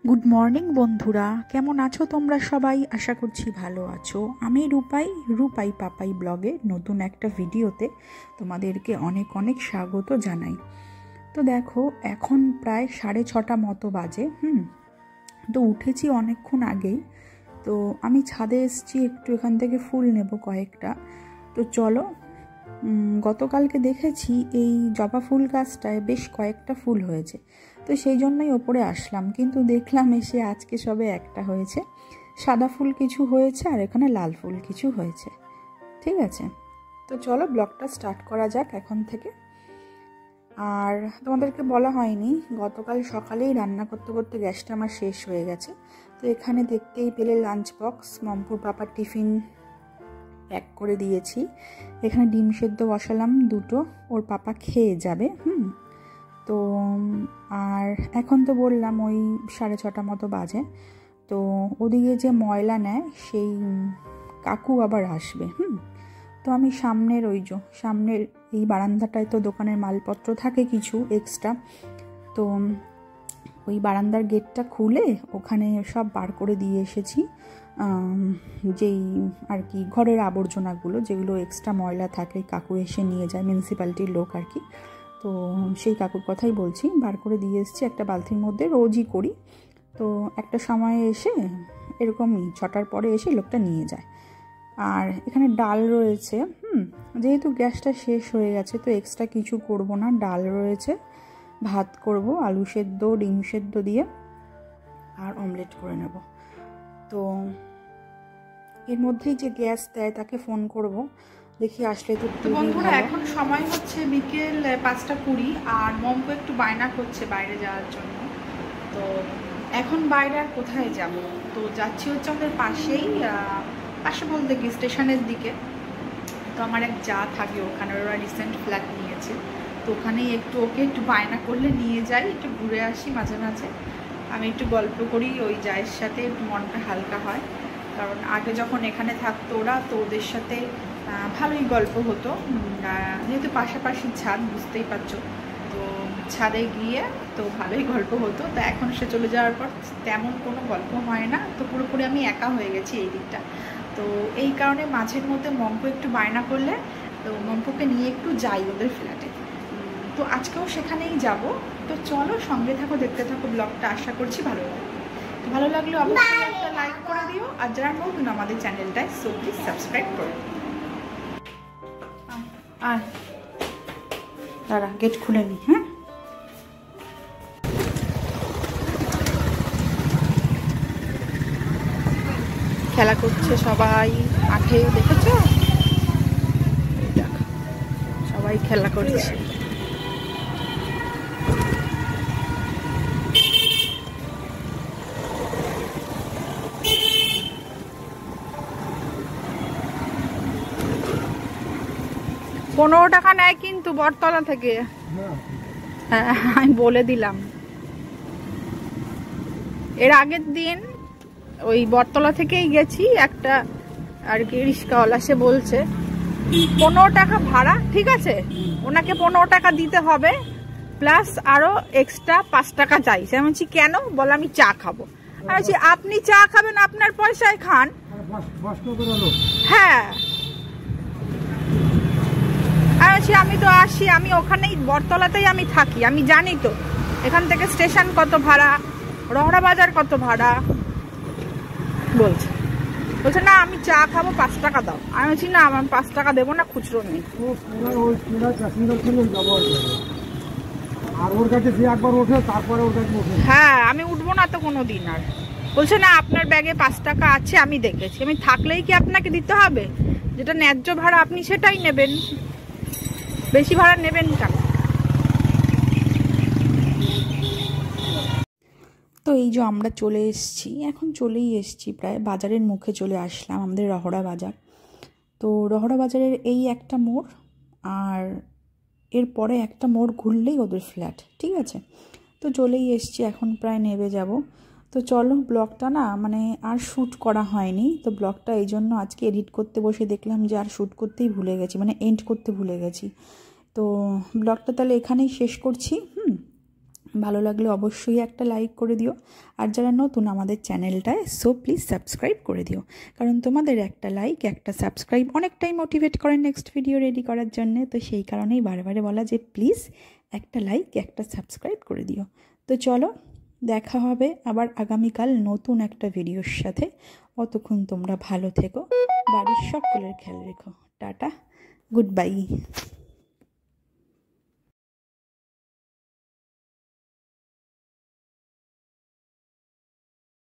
Good morning বন্ধুরা, কেমন আছো তোমরা সবাই? আশা করছি ভালো আছো। আমি রূপাই পাপাই ব্লগে নতুন একটা ভিডিওতে তোমাদেরকে অনেক অনেক স্বাগত জানাই। তো দেখো, এখন প্রায় 6:30 মতো বাজে। তো উঠেছি অনেকক্ষণ আগেই। তো আমি ছাদে এসেছি একটু এখান থেকে ফুল নেব কয়েকটা। তো চলো, গতকালকে দেখেছি এই জবা ফুল গাছটায় বেশ কয়েকটা ফুল হয়েছে, তো সেই জন্যই ওপরে আসলাম। কিন্তু দেখলাম এসে আজকে সবে একটা হয়েছে, সাদা ফুল কিছু হয়েছে আর এখানে লাল ফুল কিছু হয়েছে। ঠিক আছে, তো চলো ব্লগটা স্টার্ট করা যাক এখন থেকে। আর তোমাদেরকে বলা হয়নি, গতকাল সকালেই রান্না করতে করতে গ্যাসটা আমার শেষ হয়ে গেছে। তো এখানে দেখতেই পেলে লাঞ্চ বক্স, মম্পুর পাপার টিফিন প্যাক করে দিয়েছি। এখানে ডিম সেদ্ধ বসালাম দুটো, ওর পাপা খেয়ে যাবে। তো আর এখন তো বললাম ওই 6:30 মতো বাজে। তো ওদিকে যে ময়লা নেয় সেই কাকু আবার আসবে। তো আমি সামনের সামনের এই বারান্দাটায় তো দোকানের মালপত্র থাকে কিছু এক্সট্রা, তো ওই বারান্দার গেটটা খুলে ওখানে সব বার করে দিয়ে এসেছি। যেই আর কি ঘরের আবর্জনাগুলো, যেগুলো এক্সট্রা ময়লা থাকে কাকু এসে নিয়ে যায়, মিউনিসিপ্যালিটির লোক আর কি। তো সেই কাকুর কথাই বলছি, বার করে দিয়ে এসেছি একটা বালতির মধ্যে, রোজই করি। তো একটা সময়ে এসে এরকমই 6টার পরে এসে লোকটা নিয়ে যায়। আর এখানে ডাল রয়েছে। যেহেতু গ্যাসটা শেষ হয়ে গেছে তো এক্সট্রা কিছু করব না, ডাল রয়েছে, ভাত করব, আলু সেদ্ধ ডিম সেদ্ধ দিয়ে, আর অমলেট করে নেব। তো এর মধ্যেই যে গ্যাস দেয় তাকে ফোন করব, দেখি আসলে তো বন্ধুরা। এখন সময় হচ্ছে বিকেল 5:20 আর মম্পু একটু বায়না করছে বাইরে যাওয়ার জন্য। তো এখন বাইরে আর কোথায় যাব, তো যাচ্ছি হচ্ছে আমাদের পাশে বলতে কি স্টেশনের দিকে। তো আমার এক যা থাকে ওখানে, ওরা রিসেন্ট ফ্ল্যাট নিয়েছে, তো ওখানেই ওকে একটু বায়না করলে নিয়ে যাই, একটু ঘুরে আসি মাঝে মাঝে। আমি একটু গল্প করি ওই জায়ের সাথে, একটু মনটা হালকা হয়। কারণ আগে যখন এখানে থাকতো ওরা, তো ওদের সাথে ভালোই গল্প হতো। যেহেতু পাশাপাশি ছাদ, বুঝতেই পারছো, তো ছাদে গিয়ে তো ভালোই গল্প হতো। তো এখন সে চলে যাওয়ার পর তেমন কোনো গল্প হয় না, তো পুরোপুরি আমি একা হয়ে গেছি এই দিকটা। তো এই কারণে মাঝের মধ্যে মম্পু একটু বায়না করলে তো মম্পুকে নিয়ে একটু যাই ওদের ফ্ল্যাটে। তো আজকেও সেখানেই যাব। তো চলো সঙ্গে থাকো, দেখতে থাকো ব্লগটা, আশা করছি ভালো লাগবে। ভালো লাগলে অবশ্যই একটা লাইক করে দিও, আর যারা নতুন আমাদের চ্যানেলটায় সো প্লিজ সাবস্ক্রাইব করো। দাঁড়া, গেট খুলে নি। খেলা করছে সবাই মাঠে, দেখেছো? সবাই খেলা করছে। $15 নেয় কিন্তু বটতলা থেকে। হ্যাঁ, আমি বলে দিলাম। এর আগের দিন ওই বটতলা থেকেই গেছি, একটা আর কি রিক্সাওয়ালা, সে বলছে 15 টাকা ভাড়া। ঠিক আছে, ওনাকে 15 টাকা দিতে হবে, প্লাস আরো এক্সট্রা 5 টাকা চাইছে। আমি বলছি কেন? বলে আমি চা খাবো। আমি বলছি আপনি চা খাবেন, আপনার পয়সায় খান। হ্যাঁ, আমি তো আসি, আমি ওখানেই বটতলাতেই আমি থাকি, আমি জানি তো এখান থেকে স্টেশন কত ভাড়া, রহড়া বাজার কত ভাড়া। বলছে না আমি চা খাবো, 5 টাকা দাও। আমি বলছি না, আমার 5 টাকা দেবো না, খুচরো নেই। হ্যাঁ, আমি উঠবো না তো কোনোদিন আর। বলছে না আপনার ব্যাগে 5 টাকা আছে, আমি দেখেছি। আমি থাকলেই কি আপনাকে দিতে হবে? যেটা ন্যায্য ভাড়া আপনি সেটাই নেবেন, বেশি ভাড়া নেবেন কেন? তো এই যে আমরা চলে এসেছি, এখন চলেই এসেছি, প্রায় বাজারের মুখে চলে আসলাম, আমাদের রহড়া বাজার। তো রহড়া বাজারের এই একটা মোড়, আর এরপরে একটা মোড় ঘুরলেই ওদের ফ্ল্যাট। ঠিক আছে, তো চলেই এসেছি, এখন প্রায় নেমে যাব। তো চলো, ব্লগটা না মানে আর শ্যুট করা হয়নি, তো ব্লগটা এই জন্য আজকে এডিট করতে বসে দেখলাম যে আর শ্যুট করতেই ভুলে গেছি, মানে এন্ড করতে ভুলে গেছি। তো ব্লগটা তাহলে এখানেই শেষ করছি। ভালো লাগলে অবশ্যই একটা লাইক করে দিও, আর যারা নতুন আমাদের চ্যানেলটায় সো প্লিজ সাবস্ক্রাইব করে দিও, কারণ তোমাদের একটা লাইক একটা সাবস্ক্রাইব অনেকটাই মোটিভেট করে নেক্সট ভিডিও রেডি করার জন্যে। তো সেই কারণেই বারবারে বলা যে প্লিজ একটা লাইক একটা সাবস্ক্রাইব করে দিও। তো চলো, দেখা হবে আবার আগামীকাল নতুন একটা ভিডিওর সাথে। অতক্ষণ তোমরা ভালো থেকো, বাড়ির সকলের খেয়াল রেখো। Tata, good bye.